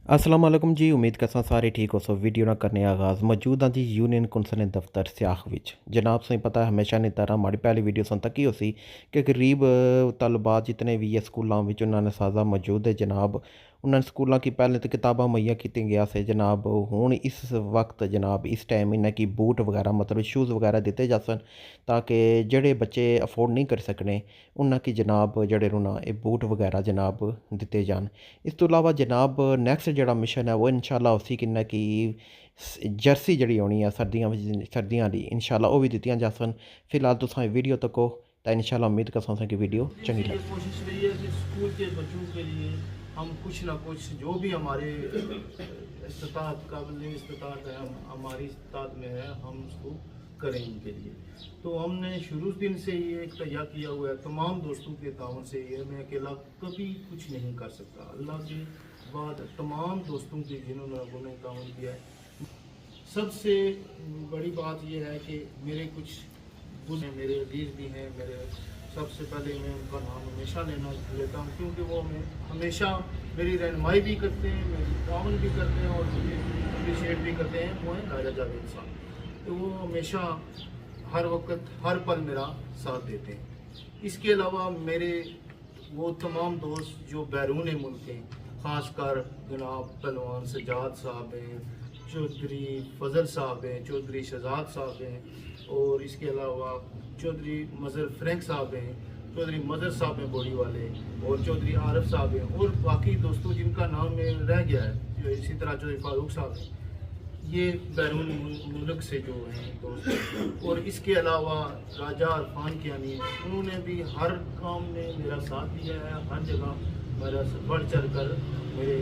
अस्सलाम वालेकुम जी। उम्मीद करसा सारे ठीक हो। सो वीडियो ना करने आगाज़ मौजूद हाँ जी यूनियन कौंसल दफ्तर स्याख विच। जनाब से पता है हमेशा की तरह हमारी पहली वीडियो सुन तक ही होसी कि गरीब तलबा जितने भी है स्कूलों में उन्होंने साजा मौजूद है जनाब। उन्होंने स्कूलों की पहले तो किताबा मुहैया की गया से जनाब। हूँ इस वक्त जनाब इस टाइम इन्हें की बूट वगैरह मतलब शूज़ वगैरह दिते जा सन ताकि जड़े बच्चे अफोर्ड नहीं कर सकने उन्होंने की जनाब जड़े रोना ये बूट वगैरह जनाब दिते जान। इस तो इलावा जनाब नैक्सट जड़ा मिशन है वो इंशाल्लाह उसी किन्ना की जर्सी जड़ी होनी है सर्दियां दी इंशाल्लाह वो भी दित्तियां जासन। फिलहाल तुसां वीडियो तको तो इंशाल्लाह उम्मीद करसा कि वीडियो चंगी ये लगे। कोशिश रही है कि स्कूल के बच्चों के लिए हम कुछ ना कुछ जो भी हमारे इस्तात काबिल इस्तात है, हमारी इस्तात में है, हम उसको करें इनके लिए। तो हमने शुरू दिन से ये एक तैयार किया हुआ है तमाम दोस्तों के ताउन से। ये मैं अकेला कभी कुछ नहीं कर सकता, अल्लाह के बाद तमाम दोस्तों के जिन्होंने ताउन किया है। सबसे बड़ी बात यह है कि मेरे कुछ बुजुर्ग मेरे अजीज भी हैं। मेरे सबसे पहले मैं उनका नाम हमेशा लेता हूँ क्योंकि वो हमेशा मेरी रहनुमाई भी करते हैं, मेरी ताउन भी करते हैं और मुझे अप्रिशिएट भी करते हैं। वो हैं राजा जावेद साहब। तो वो हमेशा हर वक्त हर पल मेरा साथ देते हैं। इसके अलावा मेरे वो तमाम दोस्त जो बैरून मुल्क हैं, ख़ासकर जनाब पहलवान सजाद साहब हैं, चौधरी फजल साहब हैं, चौधरी शहजाद साहब हैं और इसके अलावा चौधरी मज़र फ्रैंक साहब हैं, चौधरी मज़र साहब हैं बोड़ी वाले और चौधरी आरफ साहब हैं और बाकी दोस्तों जिनका नाम में रह गया है जो इसी तरह चौधरी फारूक साहब हैं। ये बैरून मुल्क से जो हैं दोस्त। और इसके अलावा राजा अरफान कियानी उन्होंने भी हर काम में मेरा साथ दिया है, हर जगह मेरा बढ़ चढ़ कर मेरे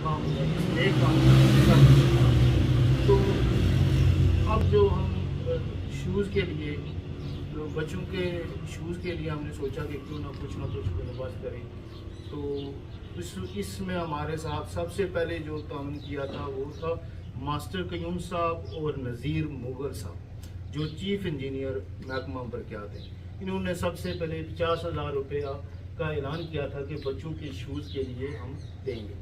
काम में एक काम। तो अब जो हम शूज़ के लिए जो बच्चों के शूज़ के लिए हमने सोचा कि क्यों ना कुछ बंदोबस्त करें। तो इसमें हमारे साथ सबसे पहले जो ताउन किया था वो था मास्टर कयूम साहब और नज़ीर मुगल साहब जो चीफ़ इंजीनियर महकमा बरक़ियात हैं। इन्होंने सबसे पहले 50,000 रुपया का ऐलान किया था कि बच्चों के शूज़ के लिए हम देंगे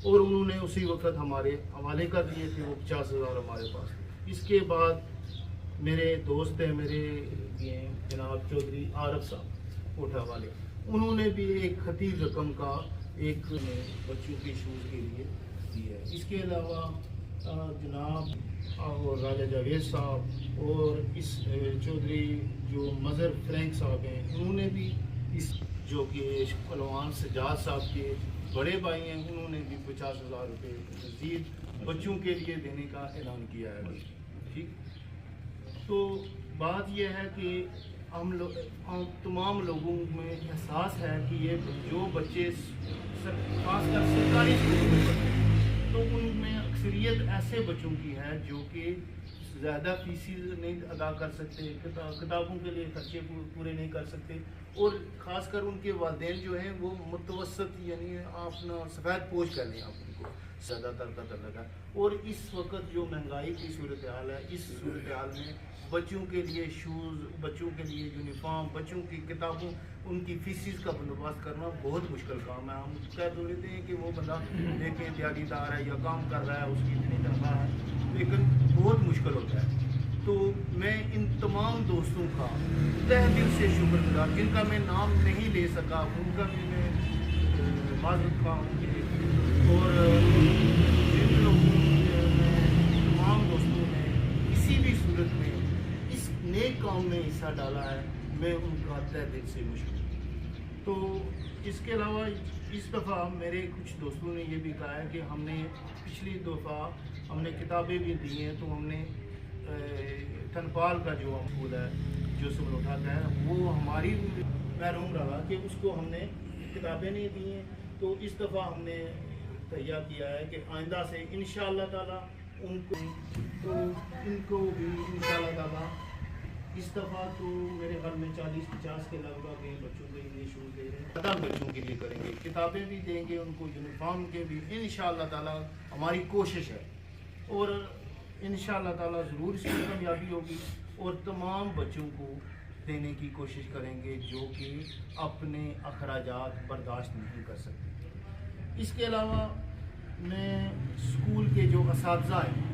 और उन्होंने उसी वक्त हमारे हवाले कर दिए थे वो 50,000 हमारे पास। इसके बाद मेरे दोस्त हैं मेरे जनाब चौधरी आरफ साहब कोठा वाले, उन्होंने भी एक खतीब रकम का एक बच्चों के शूज़ के लिए दिया है। इसके अलावा जनाब और राजा जावेद साहब और इस चौधरी जो मज़र फ्रैंक साहब हैं उन्होंने भी इस जो कि पहलवान सजाद साहब के बड़े भाई हैं उन्होंने भी 50,000 रुपये मज़ीद बच्चों के लिए देने का ऐलान किया है। ठीक, तो बात यह है कि हम तमाम लोगों में एहसास है कि ये जो बच्चे खासकर सरकारी स्कूलों में पढ़ते हैं तो उनमें अक्सरियत ऐसे बच्चों की है जो कि ज़्यादा फीसिस नहीं अदा कर सकते, किताबों के लिए खर्चे पूरे नहीं कर सकते और ख़ासकर उनके वालिदैन जो हैं वो मुतवसत यानी अपना सफ़ेद पोश कर लें आप उनको ज़्यादातर का तलक है। और इस वक्त जो महंगाई की सूरत हाल है, इस सूरत हाल में बच्चों के लिए शूज़, बच्चों के लिए यूनिफॉर्म, बच्चों की किताबों उनकी फीसिस का बंदोबस्त करना बहुत मुश्किल काम है। हम कह तो लेते हैं कि वो बंदा देखें दिहाड़ीदार है या काम कर रहा है उसकी इतनी तनख्वाह है, लेकिन बहुत मुश्किल होता है। तो मैं इन तमाम दोस्तों का तहे दिल से शुक्रगुजार, जिनका मैं नाम नहीं ले सका उनका भी मैं माजरत खाऊँगी और जिन लोगों तमाम दोस्तों ने किसी भी सूरत में इस नेक काम में हिस्सा डाला है मैं उनका तहे दिल से मुश्किल। तो इसके अलावा इस दफ़ा मेरे कुछ दोस्तों ने ये भी कहा है कि हमने पिछली दफ़ा हमने किताबें भी दी हैं तो हमने थनपाल का जो फूल है जो सब उठाता है वो हमारी पैरों रहा कि उसको हमने किताबें नहीं दी हैं। तो इस दफ़ा हमने तैयार किया है कि आइंदा से इंशाअल्लाह ताला इनको भी इंशाअल्लाह ताला इस दफ़ा तो मेरे घर में 40-50 के लगभग बच्चों के लिए शूज़ दे रहे हैं, ज़्यादा बच्चों के लिए करेंगे, किताबें भी देंगे उनको, यूनिफॉर्म के भी इंशाअल्लाह ताला हमारी कोशिश है और इंशाअल्लाह ताला ज़रूर इसमें कामयाबी होगी और तमाम बच्चों को देने की कोशिश करेंगे जो कि अपने अखराजात बर्दाश्त नहीं कर सकते। इसके अलावा मैं کے جو اساتذہ ہیں،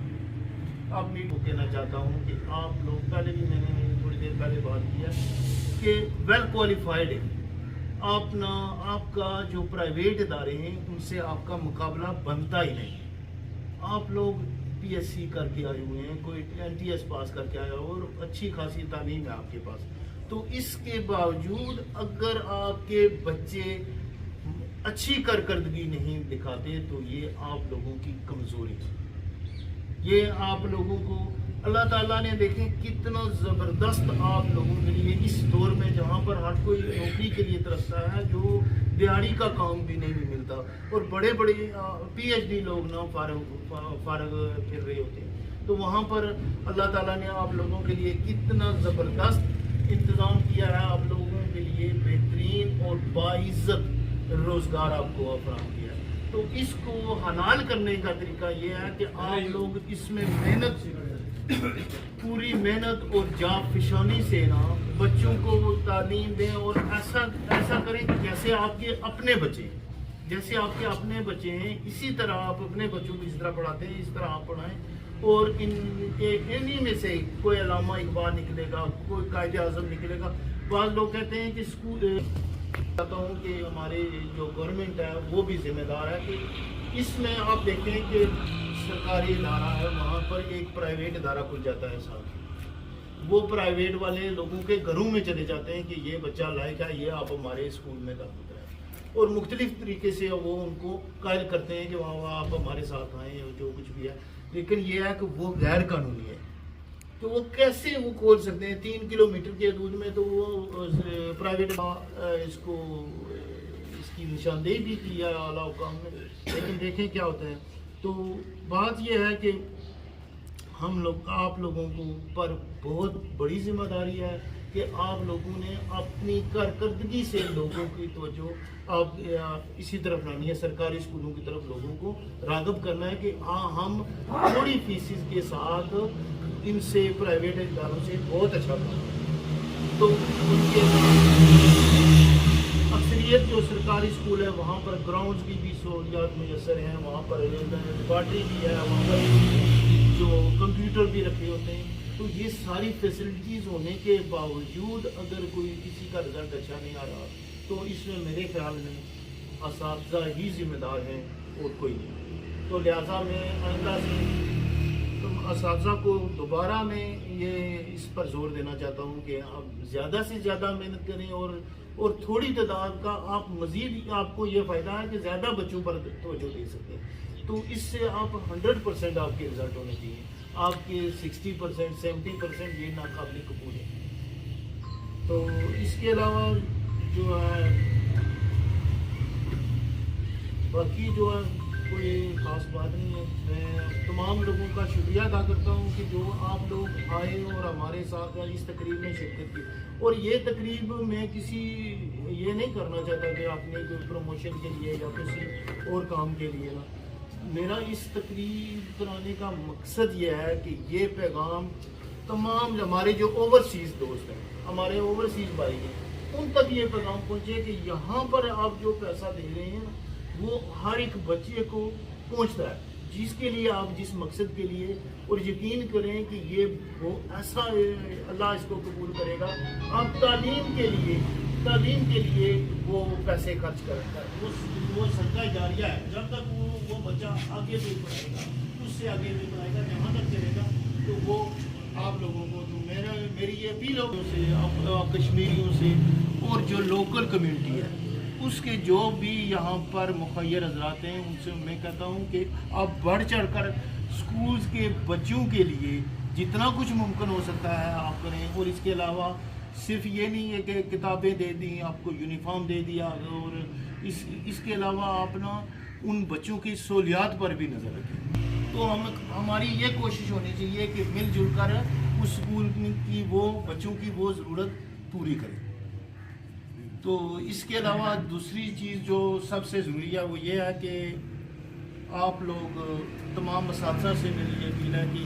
اب میں وہ کہنا چاہتا ہوں کہ آپ لوگ، پہلے بھی میں نے تھوڑی دیر پہلے بات کیا کہ ویل کوالیفائڈ ہے آپ کا جو پرائیویٹ ادارے ہیں ان سے آپ کا مقابلہ بنتا ہی نہیں. آپ لوگ پی ایس سی کر کے آئے ہوئے ہیں، کوئی این ٹی ایس پاس کر کے آیا ہو اور اچھی خاصی تعلیم ہے آپ کے پاس، تو اس کے باوجود اگر آپ کے بچے اچھی کارکردگی نہیں دکھاتے تو یہ آپ لوگوں کی کمزوری ہے. یہ آپ لوگوں کو اللہ تعالیٰ نے دیکھیں کتنا زبردست آپ لوگوں کے لیے اس دور میں جہاں پر ہر کوئی نوکری کے لیے ترستا ہے، جو دیہڑی کا کام بھی نہیں ملتا اور بڑے بڑے پی ایچ ڈی لوگ نہ فارغ پھر رہے ہوتے ہیں، تو وہاں پر اللہ تعالیٰ نے آپ لوگوں کے لیے کتنا زبردست انتظام کیا ہے، آپ لوگوں کے لیے بہترین اور باعزت روزگار آپ کو فراہم کیا ہے. تو اس کو حلال کرنے کا طریقہ یہ ہے کہ آپ لوگ اس میں پوری محنت اور جاں فشانی سے نا بچوں کو تعلیم دیں اور ایسا کریں کہ جیسے آپ کے اپنے بچے ہیں اسی طرح آپ اپنے بچوں کو جس طرح پڑھاتے ہیں اس طرح آپ پڑھائیں. اور انہی میں سے کوئی علامہ اقبال نکلے گا، کوئی قائد اعظم نکلے گا. بعض لوگ کہتے ہیں کہ اسکول چاہتا ہوں کہ ہمارے جو گورنمنٹ ہے وہ بھی ذمہ دار ہے کہ اس میں آپ دیکھیں کہ سرکاری ادارہ ہے، وہاں پر ایک پرائیویٹ ادارہ کھل جاتا ہے ساتھ، وہ پرائیویٹ والے لوگوں کے گھروں میں چلے جاتے ہیں کہ یہ بچہ لائق ہے، یہ آپ ہمارے اسکول میں داخل کریں، اور مختلف طریقے سے وہ ان کو قائل کرتے ہیں کہ وہاں آپ ہمارے ساتھ آئیں جو کچھ بھی ہے. لیکن یہ ہے کہ وہ غیر قانونی ہے. تو وہ کیسے وہ کھول سکتے ہیں 3 کلومیٹر کے حدود میں؟ تو وہ پرائیویٹ اس کی نشاندہی بھی کی ہے اعلیٰ حکام نے، لیکن دیکھیں کیا ہوتا ہے. تو بات یہ ہے کہ آپ لوگوں کو پر بہت بڑی ذمہ داری ہے کہ آپ لوگوں نے اپنی کارکردگی سے لوگوں کی توجہ آپ اسی طرف لانی ہے، سرکاری اسکولوں کی طرف لوگوں کو راغب کرنا ہے کہ ہم تھوڑی فیسز کے ساتھ ان سے پرائیویٹ اداروں سے بہت اچھا کام. تو ان کے اکثریت جو سرکاری اسکول ہے وہاں پر گراؤنڈز کی بھی سہولیات میسر ہیں، وہاں پر لیبارٹری بھی ہے، وہاں پر جو کمپیوٹر بھی رکھے ہوتے ہیں. تو یہ ساری فیسلٹیز ہونے کے باوجود اگر کسی کا رزلٹ اچھا نہیں آ رہا تو اس میں میرے خیال میں اساتذہ ہی ذمہ دار ہیں اور کوئی نہیں. تو لہٰذا میں آئندہ سے اساتذہ کو دوبارہ میں یہ اس پر زور دینا چاہتا ہوں کہ آپ زیادہ سے زیادہ محنت کریں اور تھوڑی تعداد کا آپ مزید، آپ کو یہ فائدہ ہے کہ زیادہ بچوں پر توجہ دے سکتے ہیں. تو اس سے آپ 100% آپ کے رزلٹ ہونے چاہیے. آپ کے 60% 70% یہ ناقابل قبول ہے. تو اس کے علاوہ جو ہے باقی جو ہے کوئی خاص بات نہیں ہے. میں تمام لوگوں کا شکریہ ادا کرتا ہوں کہ جو آپ لوگ آئے اور ہمارے ساتھ اس تقریب میں شرکت کی. اور یہ تقریب میں یہ نہیں کرنا چاہتا کہ آپ نے کوئی پروموشن کے لیے یا کسی اور کام کے لیے نا. میرا اس تقریب کرانے کا مقصد یہ ہے کہ یہ پیغام تمام ہمارے جو اوورسیز دوست ہیں، ہمارے اوورسیز بھائی ہیں، ان تک یہ پیغام پہنچے کہ یہاں پر آپ جو پیسہ دے رہے ہیں وہ ہر ایک بچے کو پہنچتا ہے، جس کے لیے آپ جس مقصد کے لیے، اور یقین کریں کہ یہ وہ ایسا اللہ اس کو قبول کرے گا. آپ تعلیم کے لیے وہ پیسے خرچ کریں گا، وہ صدقہ جاریہ ہے. جب تک وہ بچہ آگے بھی پڑھائے گا، اس سے آگے بھی پڑھائے گا، جہاں تک چلے گا، تو وہ آپ لوگوں کو جو میری یہ اپیل لوگوں سے، کشمیریوں سے اور جو لوکل کمیونٹی ہے اس کے جو بھی یہاں پر مخیر حضرات ہیں، ان سے میں کہتا ہوں کہ آپ بڑھ چڑھ کر سکولز کے بچوں کے لیے جتنا کچھ ممکن ہو سکتا ہے آپ کریں. اور اس کے علاوہ صرف یہ نہیں ہے کہ کتابیں دے دیں، آپ کو یونیفارم دے دیا، اور اس کے علاوہ آپ نا ان بچوں کی سہولیات پر بھی نظر رکھیں. تو ہماری یہ کوشش ہونی چاہیے کہ مل جل کر اس اسکول کی بچوں کی وہ ضرورت پوری کریں. تو اس کے علاوہ دوسری چیز جو سب سے ضروری ہے وہ یہ ہے کہ آپ لوگ تمام اساتذہ سے میری یہ اپیل ہے کہ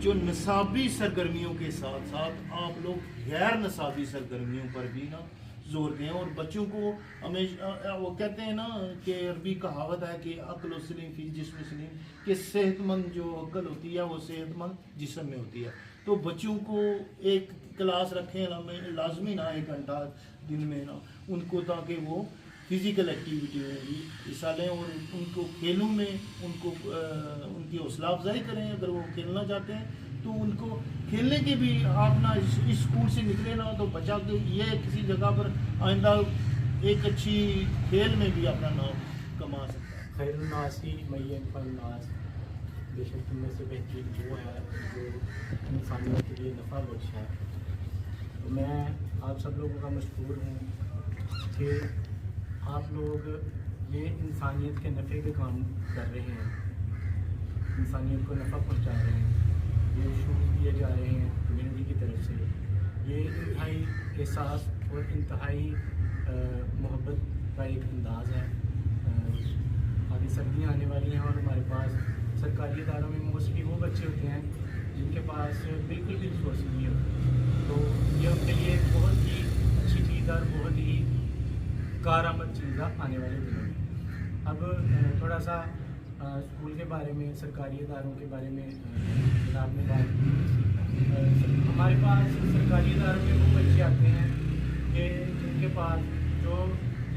جو نصابی سرگرمیوں کے ساتھ ساتھ آپ لوگ غیر نصابی سرگرمیوں پر بھی نا जोर दें और बच्चों को हमेशा, वो कहते हैं ना कि अरबी कहावत है कि अक्ल सलीम फी जिस्म सलीम, कि सेहतमंद जो अक्ल होती है वो सेहतमंद जिस्म में होती है। तो बच्चों को एक क्लास रखें लाजमी ना 1 घंटा दिन में ना उनको, ताकि वो फिज़िकल एक्टिविटी में भी हिस्सा लें और उनको खेलों में उनको उनकी हौसला अफजाई करें। अगर वो खेलना चाहते हैं तो उनको खेलने के भी, आप ना इस स्कूल से निकले ना तो बचा के ये किसी जगह पर आइंदा एक अच्छी खेल में भी अपना नाम कमा सकता है। खैरुन्नासी मैयनफअन्नास, बेशक तुम में से बेहतरीन वो है जो इंसानियत के लिए नफ़ा बख्श है। तो मैं आप सब लोगों का मशकूर हूँ कि आप लोग ये इंसानियत के नफ़े के काम कर रहे हैं, इंसानियत को नफ़ा पहुँचा रहे हैं, ये शूज दिए जा रहे हैं कम्यूनिटी की तरफ से। ये इंतहाई एहसास और इंतहाई मोहब्बत का एक अंदाज़ है। आगे सर्दियाँ आने वाली हैं और हमारे पास सरकारी इदारों में मोस्टली वो बच्चे होते हैं जिनके पास बिल्कुल भी रिसोर्स नहीं होते। तो ये उनके लिए बहुत ही अच्छी चीज़ और बहुत ही कारआमद चीज़ है आने वाले दिनों में। अब थोड़ा सा स्कूल के बारे में, सरकारी इदारों के बारे में जनाब ने बात की। हमारे पास सरकारी इदारों में वो बच्चे आते हैं कि जिनके पास जो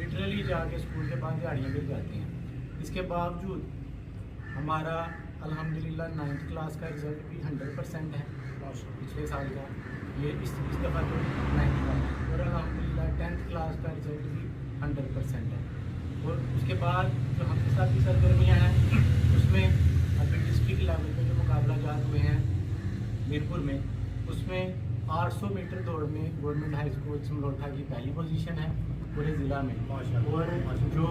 लिटरली जाके स्कूल के बाद दिहाड़ियाँ मिल जाती हैं। इसके बावजूद हमारा अल्हम्दुलिल्लाह 9th क्लास का रिज़ल्ट भी 100% है पिछले साल का। ये इस दफ़ा तो 9th का है और अल्हम्दुलिल्लाह 10th क्लास का रिज़ल्ट भी 100% है। और उसके बाद जो हमारे साथ की सरगर्मियाँ हैं उसमें अभी डिस्ट्रिक्ट लेवल पे जो मुकाबला जात हुए हैं मीरपुर में, उसमें 800 मीटर दौड़ में गवर्नमेंट हाई स्कूल समरोठा की पहली पोजीशन है पूरे ज़िला में, और जो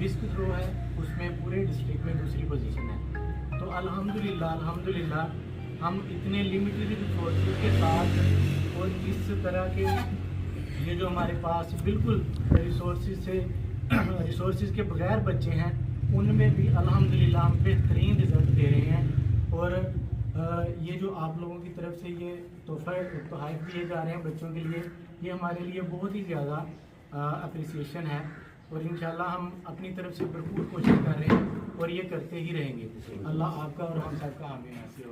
डिस्क थ्रो है उसमें पूरे डिस्ट्रिक्ट में दूसरी पोजीशन है। तो अल्हम्दुलिल्लाह हम इतने लिमिटेड रिसोर्सेज के साथ और इस तरह के ये जो हमारे पास बिल्कुल रिसोर्सेज के बगैर बच्चे हैं, उनमें भी अल्हम्दुलिल्लाह हम बेहतरीन रिज़ल्ट दे रहे हैं। और ये जो आप लोगों की तरफ से ये तोहफ़े दिए जा रहे हैं बच्चों के लिए, ये हमारे लिए बहुत ही ज़्यादा अप्रिसिएशन है और इंशाल्लाह हम अपनी तरफ से भरपूर कोशिश कर रहे हैं और ये करते ही रहेंगे। अल्लाह आपका और हम सबका आमीन ऐसे हो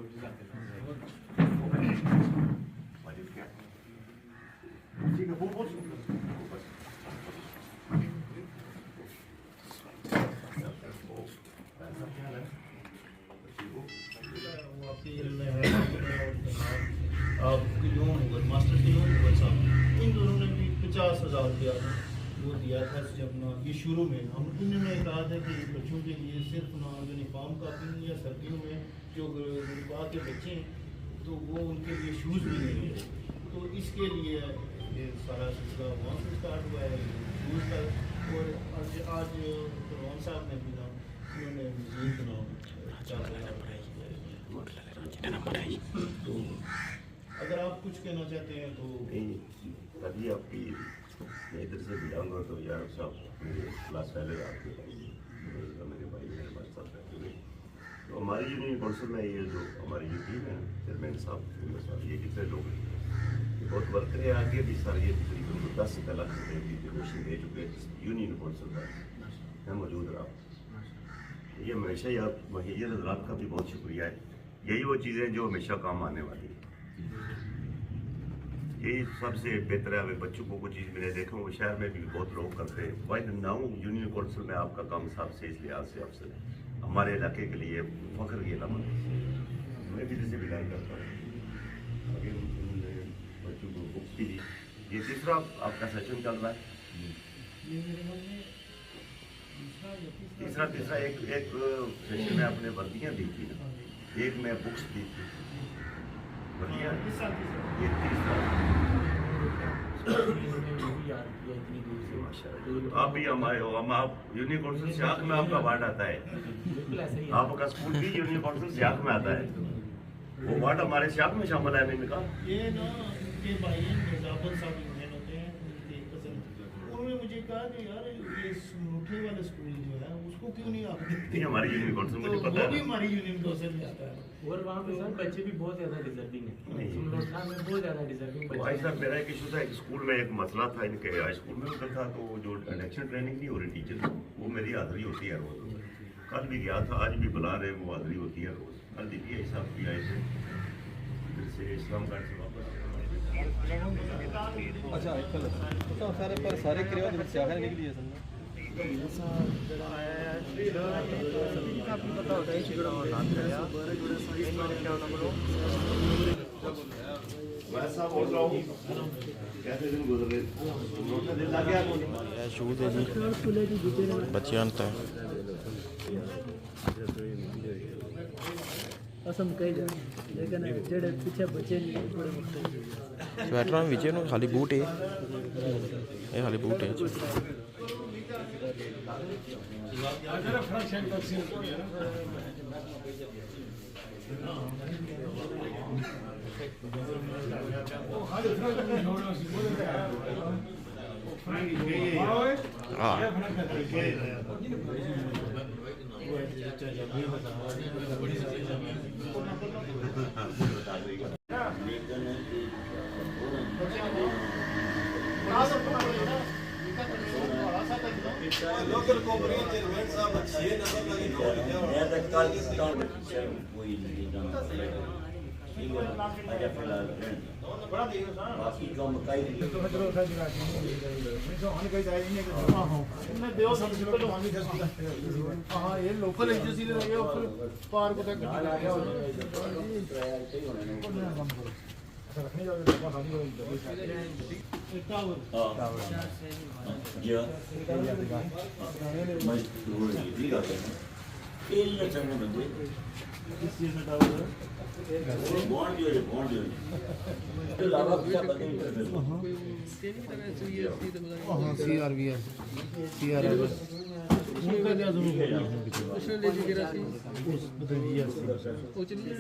आप मास्टर किलोन साहब, इन दोनों ने भी 50,000 रुपया वो दिया था जब ना ये शुरू में हम इन्होंने कहा था कि बच्चों के लिए सिर्फ ना यूनिफॉर्म कापी या सर्दियों में जो गुरबा के बच्चे हैं तो वो उनके लिए शूज़ भी नहीं है। तो इसके लिए ये सारा सिलसिला वहाँ से स्टार्ट हुआ है शूज़ का। और आज परवान साहब ने भी ना उन्होंने मजीद ना तो अगर आप कुछ कहना चाहते हैं तो। अभी आपकी मैं इधर से बिलोंग तो यार साहब मेरे क्लास पहले आपके मेरे भाई मेरे पास साथ रहते हुए, तो हमारी यूनियन काउंसिल में ये जो हमारी ये टीम है चेयरमैन साहब ये कितने लोग ये बहुत वर्कर है आगे भी सर, ये तकरीबन 10 लाख रुपये की डोनेशन दे चुके हैं यूनियन काउंसिल पर है मौजूद रहा। ये हमेशा ही आप ये हजरात का भी बहुत शुक्रिया है। यही वो चीज़ें जो हमेशा काम आने वाली है, यही सबसे बेहतर है। अगर बच्चों को कुछ चीज़ मैंने देखा वो शहर में भी बहुत लोग करते हैं। वाई नाउ यूनियन काउंसिल में आपका काम साहब से इस लिहाज से आपसे हमारे इलाके के लिए फख्र की अलामत है। मैं भी जैसे बिलोंग करता हूँ। आगे बच्चों को बुक्स भी दी। ये तीसरा आपका सेशन चल रहा है। तीसरा एक सेशन में आपने वर्दियाँ दी थी ना, एक में बुक्स दी थी वर्दियाँ, ये तीसरा। आप भी हमारे हो, हम आप यूनियन काउंसिल सियाक में आपका वार्ड आता है, आपका स्कूल भी यूनियन काउंसिल सियाक में आता है, वो वार्ड हमारे सियाक में शामिल है। मैंने कहा ये ना उनके भाई मिर्जापुर साहब यूनियन होते हैं, उनके कज़न, उन्होंने मुझे कहा कि यार ये मुठे वाला स्कूल जो है उसको उसको क्यों नहीं आप ये हमारी यूनियन काउंसिल मुझे तो पता वो है भी ना। हमारी यूनियन काउंसिल में आता है। और वहाँ पे सर बच्चे भी बहुत ज़्यादा डिजर्विंग है नहीं। सुमरोठा में बहुत ज़्यादा डिजर्विंग तो भाई साहब मेरा एक इशू था, एक स्कूल में एक मसला था इनके हाई स्कूल में उधर था, तो जो इंडक्शन ट्रेनिंग नहीं हो रही टीचर वो मेरी हाजिरी होती है रोज़। कल भी गया था, आज भी बुला रहे, वो हाजिरी होती है रोज़। कल देखिए हिसाब भी आए थे फिर से इस्लाम घाट से वापस। ਅੱਛਾ ਇੱਥੇ ਤਾਂ ਸਾਰੇ ਪਰ ਸਾਰੇ ਕਿਰਿਆ ਦੇ ਵਿੱਚ ਸਿਆਖਾਂ ਨਿਕਲੀ ਹੈ ਸਨ वैसा बोल रहा हूँ, कैसे दिन गुजर रहे थे? दिन लग गया ਇਹ ਸ਼ੂਜ਼ ਹੈ ਜੀ ਬੱਚਿਆਂ ਨੂੰ ਤਾਂ असम कई लेकिन जेड़े पीछे बचे नहीं थोड़े बहुत ਸਵੈਟਰਾਂ ਵਿੱਚ ਇਹਨੂੰ ਖਾਲੀ ਬੂਟ ਹੈ, ਇਹ ਖਾਲੀ ਬੂਟ ਹੈ। ਹਾਂ मैं देव संस्कृत हाँ ये लोकल एजेंसी ने लगे और फिर पार्क तक उनका क्या जरूर वो चलिए